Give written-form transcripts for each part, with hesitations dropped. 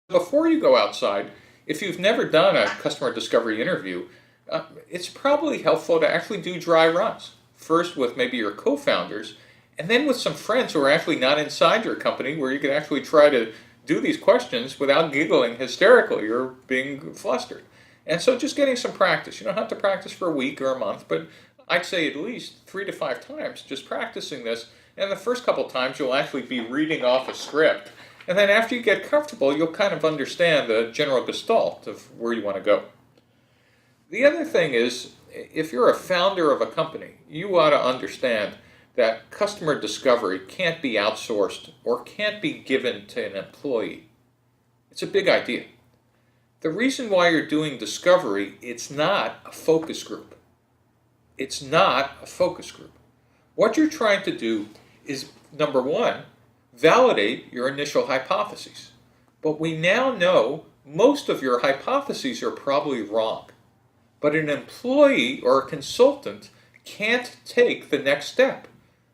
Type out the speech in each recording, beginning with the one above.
Before you go outside, if you've never done a customer discovery interview, it's probably helpful to actually do dry runs. First with maybe your co-founders, and then with some friends who are actually not inside your company, where you can actually try to do these questions without giggling hysterically or being flustered. And so just getting some practice. You don't have to practice for a week or a month, but I'd say at least 3 to 5 times just practicing this. And the first couple times you'll actually be reading off a script. And then after you get comfortable, you'll kind of understand the general gestalt of where you want to go. The other thing is, if you're a founder of a company, you ought to understand that customer discovery can't be outsourced or can't be given to an employee. It's a big idea. The reason why you're doing discovery, it's not a focus group. It's not a focus group. What you're trying to do is, number one, validate your initial hypotheses. But we now know most of your hypotheses are probably wrong. But an employee or a consultant can't take the next step,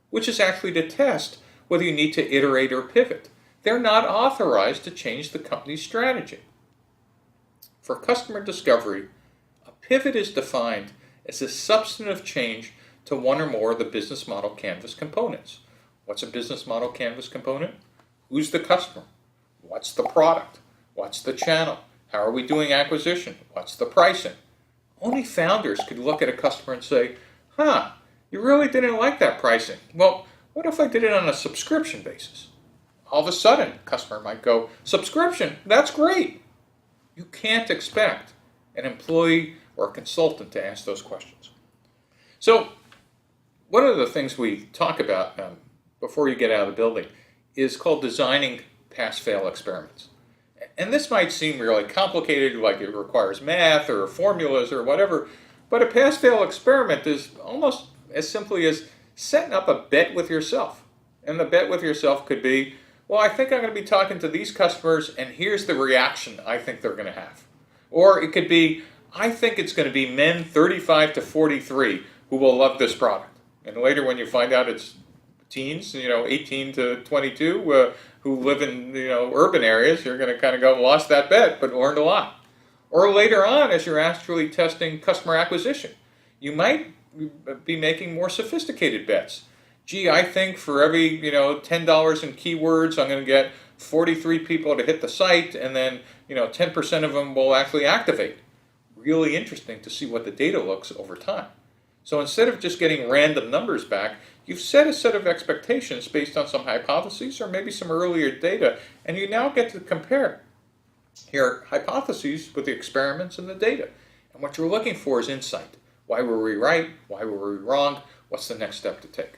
which is actually to test whether you need to iterate or pivot. They're not authorized to change the company's strategy. For customer discovery, a pivot is defined as a substantive change to one or more of the business model canvas components. What's a business model canvas component? Who's the customer? What's the product? What's the channel? How are we doing acquisition? What's the pricing? Only founders could look at a customer and say, you really didn't like that pricing. Well, what if I did it on a subscription basis? All of a sudden, a customer might go, subscription, that's great. You can't expect an employee or a consultant to ask those questions. So, one of the things we talk about before you get out of the building is called designing pass-fail experiments. And this might seem really complicated, like it requires math or formulas or whatever, but a pass-fail experiment is almost as simply as setting up a bet with yourself. And the bet with yourself could be, well, I think I'm going to be talking to these customers, and here's the reaction I think they're going to have. Or it could be, I think it's going to be men 35 to 43 who will love this product. And later when you find out it's teens, 18 to 22 who live in urban areas, you're going to kind of go, lost that bet, but learned a lot. Or later on, as you're actually testing customer acquisition, you might be making more sophisticated bets. Gee, I think for every $10 in keywords, I'm going to get 43 people to hit the site, and then 10% of them will actually activate. Really interesting to see what the data looks over time. So instead of just getting random numbers back, you've set a set of expectations based on some hypotheses or maybe some earlier data, and you now get to compare your hypotheses with the experiments and the data. And what you're looking for is insight. Why were we right? Why were we wrong? What's the next step to take?